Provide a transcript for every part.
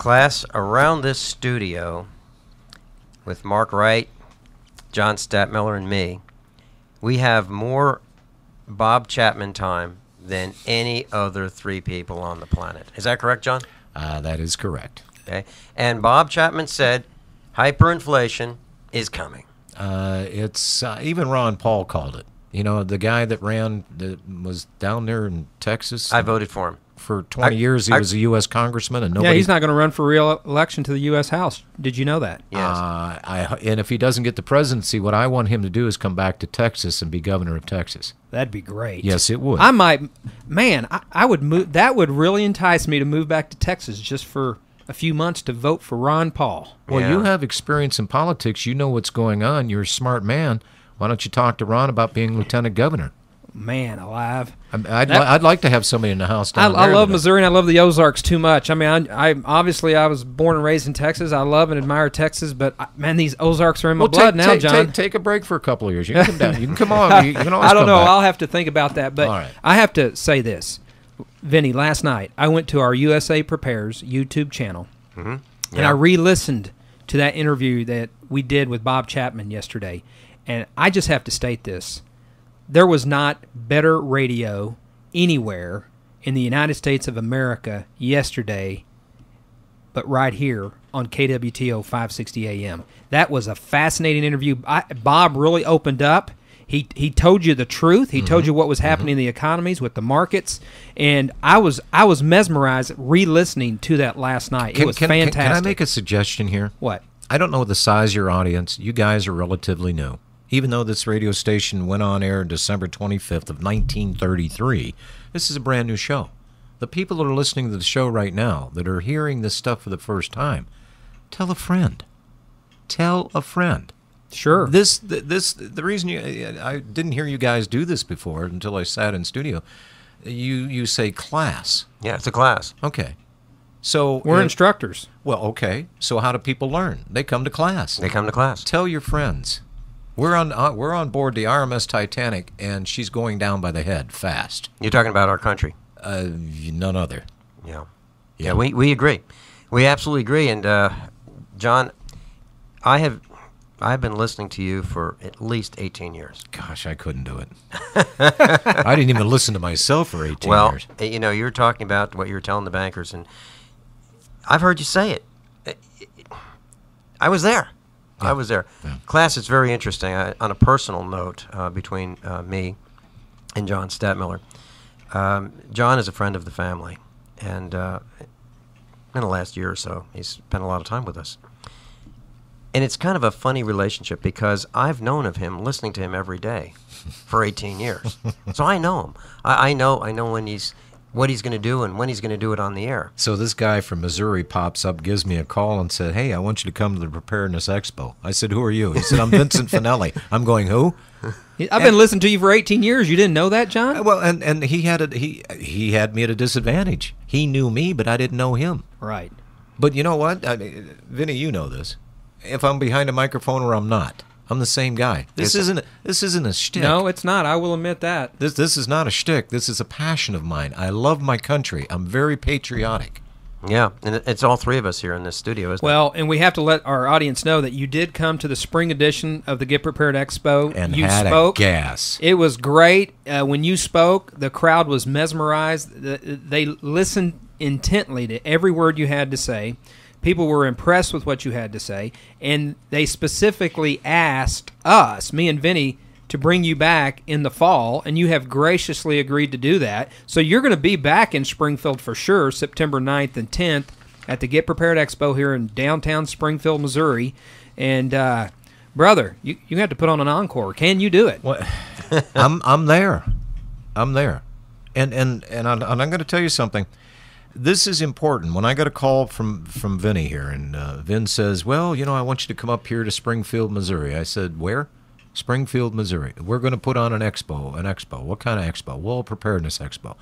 Class, around this studio, with Mark Wright, John Stadtmiller, and me, we have more Bob Chapman time than any other three people on the planet. Is that correct, John? That is correct. Okay. And Bob Chapman said hyperinflation is coming. It's even Ron Paul called it. You know, the guy that was down there in Texas. I voted for him. For 20 years, he was a U.S. congressman, and nobody. Yeah, he's not going to run for re-election to the U.S. House. Did you know that? Yes. And if he doesn't get the presidency, what I want him to do is come back to Texas and be governor of Texas. That'd be great. Yes, it would. I might, man. I would move. That would really entice me to move back to Texas just for a few months to vote for Ron Paul. Well, Yeah. you have experience in politics. You know what's going on. You're a smart man. Why don't you talk to Ron about being lieutenant governor? Man alive. I'd like to have somebody in the House down I there. love Missouri and I love the Ozarks too much. I mean, I obviously I was born and raised in Texas. I love and admire Texas, but man, these Ozarks are in my blood now, John. Take a break for a couple of years. You can come down. You can come on. You can always I don't come know. back. I'll have to think about that. But All right. I have to say this. Vinny, last night I went to our USA Prepares YouTube channel, and I re-listened to that interview that we did with Bob Chapman yesterday. And I just have to state this. There was not better radio anywhere in the United States of America yesterday but right here on KWTO 560 AM. That was a fascinating interview. Bob really opened up. He told you the truth. He told you what was happening in the economies with the markets, and I was mesmerized re-listening to that last night. It was fantastic. Can I make a suggestion here? What? I don't know the size of your audience. You guys are relatively new. Even though this radio station went on air December 25th of 1933, this is a brand new show. The people that are listening to the show right now, that are hearing this stuff for the first time, tell a friend. Tell a friend. Sure. The reason I didn't hear you guys do this before until I sat in studio. You say class. Yeah, it's a class. Okay. So We're instructors. Well, okay. So how do people learn? They come to class. They come to class. Tell your friends. We're on board the RMS Titanic, and she's going down by the head fast. You're talking about our country. None other. Yeah. Yeah, we agree. We absolutely agree. And, John, I've been listening to you for at least 18 years. Gosh, I couldn't do it. I didn't even listen to myself for 18 years. Well, you know, you're talking about what you were telling the bankers, and I've heard you say it. I was there. Yeah. I was there. Yeah. Class, it's very interesting. On a personal note, between me and John Stadtmiller, John is a friend of the family, and in the last year or so, he's spent a lot of time with us. And it's kind of a funny relationship because I've known of him, listening to him every day for 18 years. So I know him. I know when what he's going to do and when he's going to do it on the air. So this guy from Missouri pops up, gives me a call, and said, "Hey, I want you to come to the Preparedness Expo." I said, "Who are you?" He said, "I'm Vincent Finelli." I'm going, "Who?" I've been listening to you for 18 years. You didn't know that, John? Well, and he had me at a disadvantage. He knew me, but I didn't know him. Right. But you know what, Vinny, you know this. If I'm behind a microphone or I'm not, I'm the same guy. This isn't a shtick. No, it's not. I will admit that. This is not a shtick. This is a passion of mine. I love my country. I'm very patriotic. Yeah, and it's all three of us here in this studio, isn't it? Well, and we have to let our audience know that you did come to the spring edition of the Get Prepared Expo. And you had spoke. a gas. It was great. When you spoke, the crowd was mesmerized. They listened intently to every word you had to say. People were impressed with what you had to say, and they specifically asked us, me and Vinny, to bring you back in the fall, and you have graciously agreed to do that. So you're going to be back in Springfield for sure, September 9th and 10th at the Get Prepared Expo here in downtown Springfield, Missouri. And, brother, you have to put on an encore. Can you do it? Well, I'm there. I'm there. And I'm going to tell you something. This is important. When I got a call from Vinny here, and Vin says, "Well, you know, I want you to come up here to Springfield, Missouri." I said, "Where?" "Springfield, Missouri. We're going to put on an expo." "An expo? What kind of expo?" "Well, Preparedness Expo."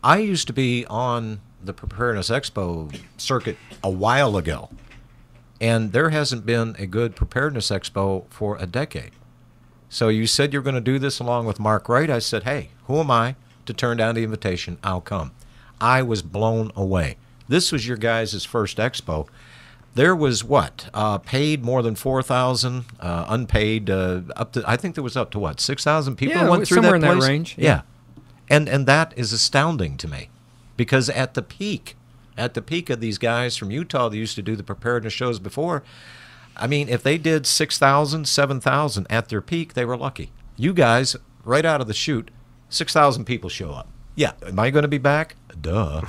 I used to be on the Preparedness Expo circuit a while ago, and there hasn't been a good Preparedness Expo for a decade. So you said you're going to do this along with Mark Wright. I said, "Hey, who am I to turn down the invitation? I'll come." I was blown away. This was your guys' first expo. There was what? Paid more than 4,000, unpaid up to, I think there was up to what, 6,000 people went through somewhere that in place? that range. Yeah. And that is astounding to me, because at the peak of these guys from Utah that used to do the preparedness shows before, I mean, if they did 6,000, 7,000 at their peak, they were lucky. You guys, right out of the chute, 6,000 people show up. Yeah. Am I going to be back? Duh.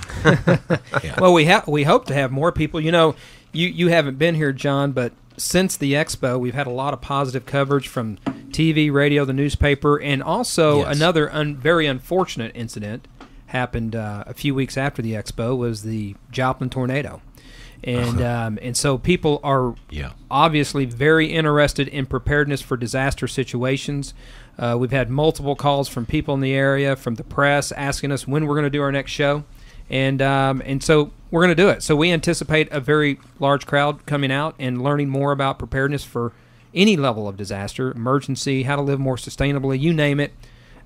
Yeah. Well, we hope to have more people. You know, you haven't been here, John, but since the expo, we've had a lot of positive coverage from TV, radio, the newspaper, and also another very unfortunate incident happened a few weeks after the expo was the Joplin tornado. And so people are obviously very interested in preparedness for disaster situations. We've had multiple calls from people in the area, from the press, asking us when we're going to do our next show. And so we're going to do it. So we anticipate a very large crowd coming out and learning more about preparedness for any level of disaster, emergency, how to live more sustainably, you name it.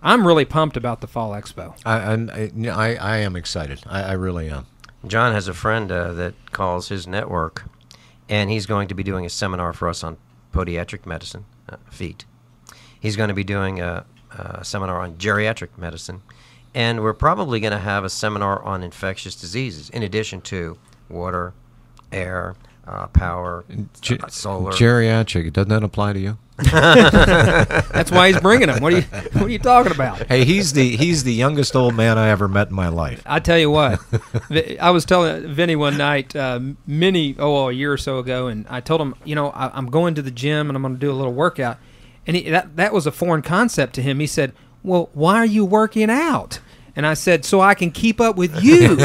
I'm really pumped about the Fall Expo. I am excited. I really am. John has a friend that calls his network, and he's going to be doing a seminar for us on podiatric medicine, feet. He's going to be doing a seminar on geriatric medicine, and we're probably going to have a seminar on infectious diseases, in addition to water, air, power, solar. Geriatric, doesn't that apply to you? That's why he's bringing him. What are you talking about? Hey, he's the youngest old man I ever met in my life. I tell you what, I was telling Vinny one night, a year or so ago, and I told him, I'm going to the gym and I'm going to do a little workout, and that was a foreign concept to him. He said, "Well, why are you working out?" And I said, "So I can keep up with you."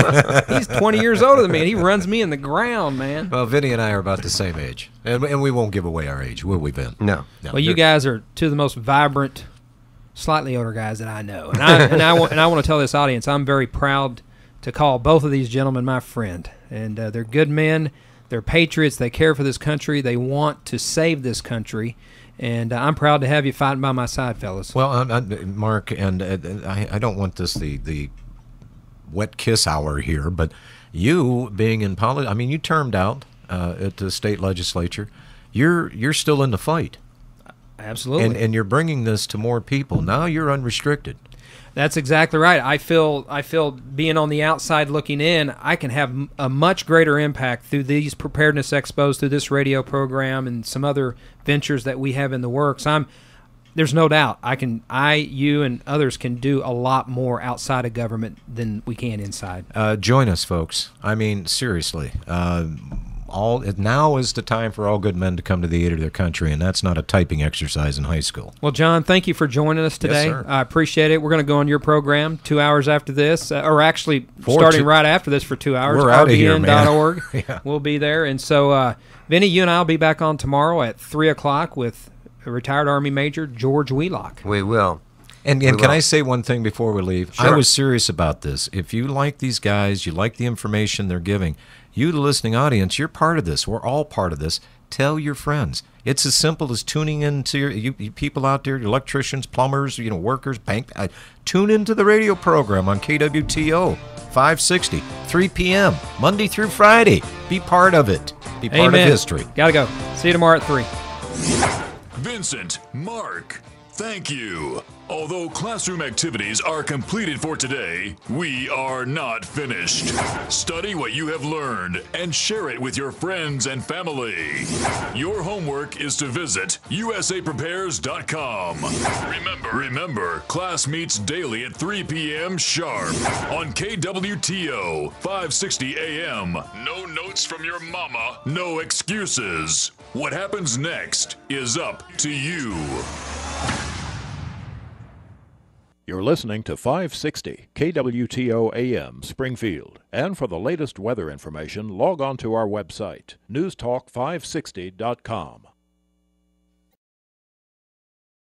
He's 20 years older than me, and he runs me in the ground, man. Well, Vinny and I are about the same age, and we won't give away our age, will we, Vin? No. Well, you guys are two of the most vibrant, slightly older guys that I know, and I want to tell this audience, I'm very proud to call both of these gentlemen my friend, and they're good men, they're patriots, they care for this country, they want to save this country. And I'm proud to have you fighting by my side, fellas. Well, Mark, and I don't want this the wet kiss hour here, but you being in politics, I mean, you termed out at the state legislature. You're still in the fight. Absolutely. And you're bringing this to more people. Now you're unrestricted. That's exactly right. I feel being on the outside looking in, I can have a much greater impact through these preparedness expos, through this radio program, and some other ventures that we have in the works. There's no doubt you and others can do a lot more outside of government than we can inside. Join us, folks. I mean, seriously. Now is the time for all good men to come to the aid of their country, and that's not a typing exercise in high school. Well, John, thank you for joining us today. Yes, sir. I appreciate it. We're going to go on your program 2 hours after this, or actually starting right after this for 2 hours. We're out of here, man. RBN.org. Yeah. We'll be there. And so, Vinny, you and I will be back on tomorrow at 3 o'clock with retired Army Major George Wheelock. We will. And can I say one thing before we leave? Sure. I was serious about this. If you like these guys, you like the information they're giving, you, the listening audience, you're part of this. We're all part of this. Tell your friends. It's as simple as tuning into you people out there, electricians, plumbers, workers, tune into the radio program on KWTO 560, 3 p.m., Monday through Friday. Be part of it. Be part of history. Gotta go. See you tomorrow at 3. Vincent, Mark, thank you. Although classroom activities are completed for today, we are not finished. Study what you have learned and share it with your friends and family. Your homework is to visit usaprepares.com. Remember, class meets daily at 3 p.m. sharp on KWTO 560 AM. No notes from your mama, no excuses. What happens next is up to you. You're listening to 560 KWTO AM Springfield. And for the latest weather information, log on to our website, newstalk560.com.